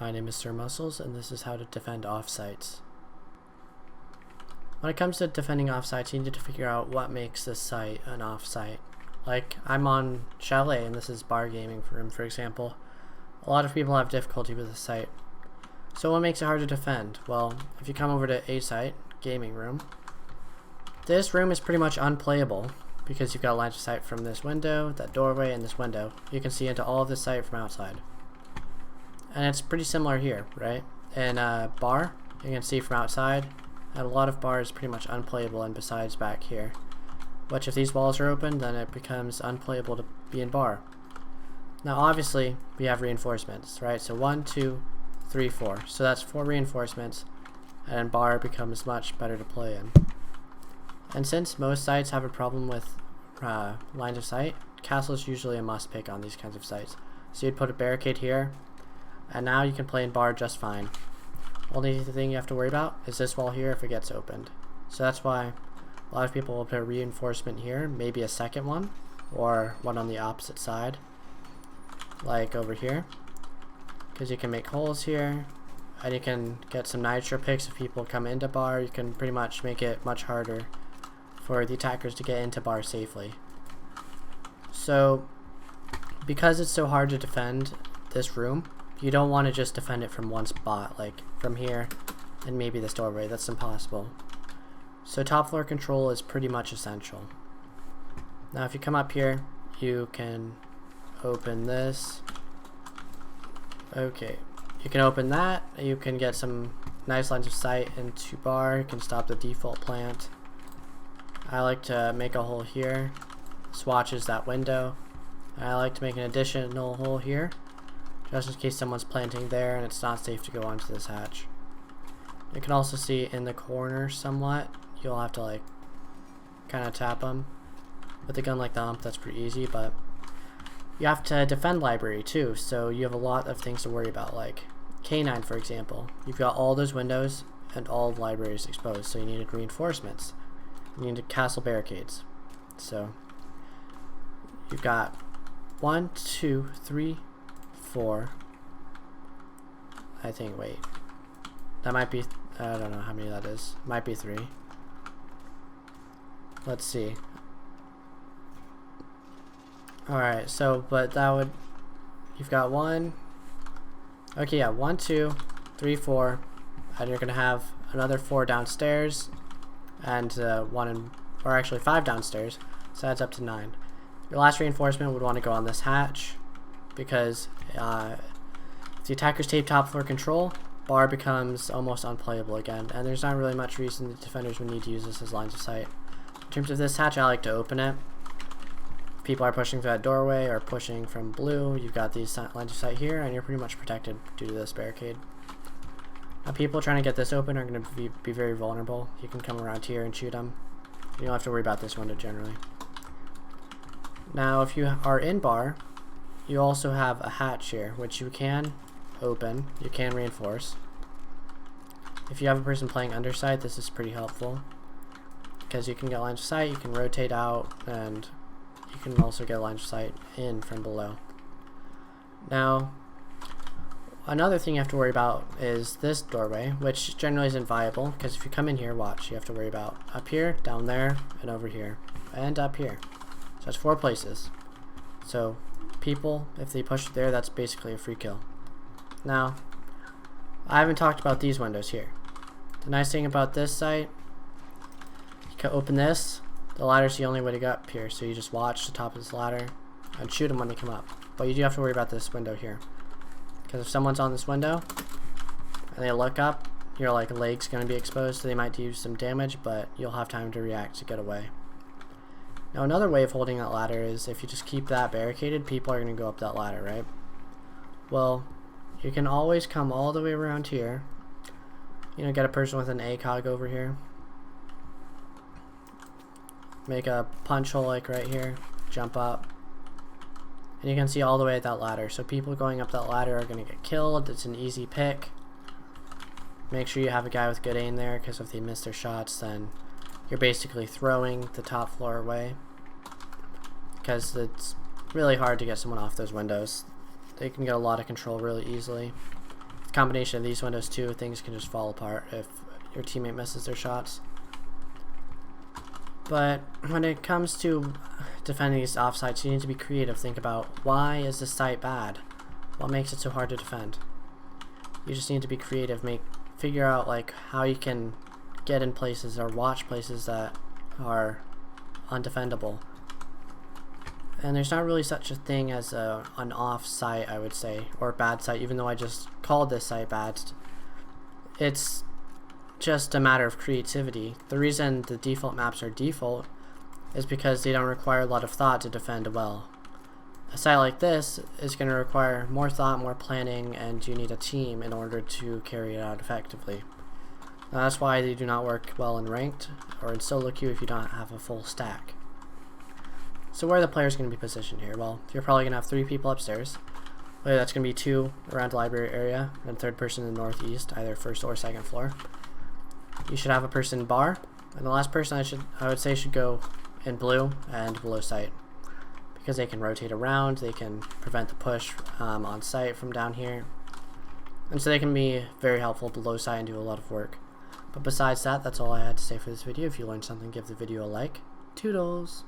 My name is Sir Muscles, and this is how to defend offsites. When it comes to defending offsites, you need to figure out what makes this site an offsite. Like, I'm on Chalet, and this is bar gaming room, for example. A lot of people have difficulty with this site. So what makes it hard to defend? Well, if you come over to A site, gaming room, this room is pretty much unplayable because you've got line of sight from this window, that doorway, and this window. You can see into all of this site from outside. And it's pretty similar here, right? In a bar, you can see from outside, and a lot of bars pretty much unplayable, and besides back here. Which if these walls are open, then it becomes unplayable to be in bar. Now obviously, we have reinforcements, right? So 1, 2, 3, 4. So that's 4 reinforcements, and bar becomes much better to play in. And since most sites have a problem with lines of sight, castle is usually a must pick on these kinds of sites. So you'd put a barricade here, and now you can play in bar just fine. Only thing you have to worry about is this wall here if it gets opened. So that's why a lot of people will put a reinforcement here, maybe a second one, or one on the opposite side, like over here, because you can make holes here, and you can get some nitro picks if people come into bar. You can pretty much make it much harder for the attackers to get into bar safely. So because it's so hard to defend this room, you don't want to just defend it from one spot, like from here and maybe this doorway. That's impossible. So top floor control is pretty much essential. Now if you come up here, you can open this. Okay, you can open that. You can get some nice lines of sight into bar. You can stop the default plant. I like to make a hole here, swatches that window. I like to make an additional hole here, just in case someone's planting there and it's not safe to go onto this hatch. You can also see in the corner somewhat, you'll have to like kind of tap them. With a gun like the Hump, that's pretty easy, but you have to defend library too, so you have a lot of things to worry about, like K9 for example. You've got all those windows and all the libraries exposed, so you needed reinforcements. You needed castle barricades. So you've got 1, 2, 3, 4. I think, wait. That might be, I don't know how many that is. Might be 3. Let's see. Alright, so, but that would, you've got 1. Okay, yeah, 1, 2, 3, 4. And you're going to have another 4 downstairs. And 1 in, or actually 5 downstairs. So that's up to 9. Your last reinforcement would want to go on this hatch, because if the attackers tape top floor control, bar becomes almost unplayable again, and there's not really much reason the defenders would need to use this as lines of sight. In terms of this hatch, I like to open it. If people are pushing through that doorway or pushing from blue, you've got these lines of sight here, and you're pretty much protected due to this barricade. Now people trying to get this open are going to be very vulnerable. You can come around here and shoot them. You don't have to worry about this window generally. Now if you are in bar, you also have a hatch here, which you can open, you can reinforce. If you have a person playing underside, this is pretty helpful, because you can get lines of sight, you can rotate out, and you can also get lines of sight in from below. Now, another thing you have to worry about is this doorway, which generally isn't viable, because if you come in here, watch, you have to worry about up here, down there, and over here, and up here. So that's 4 places. So people, if they push there, that's basically a free kill. Now, I haven't talked about these windows here. The nice thing about this site, you can open this, the ladder's the only way to get up here, so you just watch the top of this ladder and shoot them when they come up. But you do have to worry about this window here, because if someone's on this window and they look up, your like leg's going to be exposed, so they might do some damage, but you'll have time to react to get away. Now another way of holding that ladder is if you just keep that barricaded, people are going to go up that ladder, right? Well, you can always come all the way around here. You know, get a person with an ACOG over here. Make a punch hole like right here. Jump up. And you can see all the way at that ladder. So people going up that ladder are going to get killed. It's an easy pick. Make sure you have a guy with good aim there, because if they miss their shots, then you're basically throwing the top floor away, because it's really hard to get someone off those windows. They can get a lot of control really easily. combination of these windows too, things can just fall apart if your teammate misses their shots. But when it comes to defending these offsites, you need to be creative. Think about, why is this site bad? What makes it so hard to defend? You just need to be creative. Figure out like how you can get in places or watch places that are undefendable. And there's not really such a thing as an off site, I would say, or bad site, even though I just called this site bad. It's just a matter of creativity. The reason the default maps are default is because they don't require a lot of thought to defend well. A site like this is going to require more thought, more planning, and you need a team in order to carry it out effectively. Now, that's why they do not work well in ranked or in solo queue if you don't have a full stack. So where are the players going to be positioned here? Well, you're probably going to have 3 people upstairs. Whether that's going to be 2 around the library area and 3rd person in the northeast, either 1st or 2nd floor. You should have a person in bar, and the last person I would say should go in blue and below site, because they can rotate around, they can prevent the push on site from down here, and so they can be very helpful below site and do a lot of work. But besides that, that's all I had to say for this video. If you learned something, give the video a like. Toodles!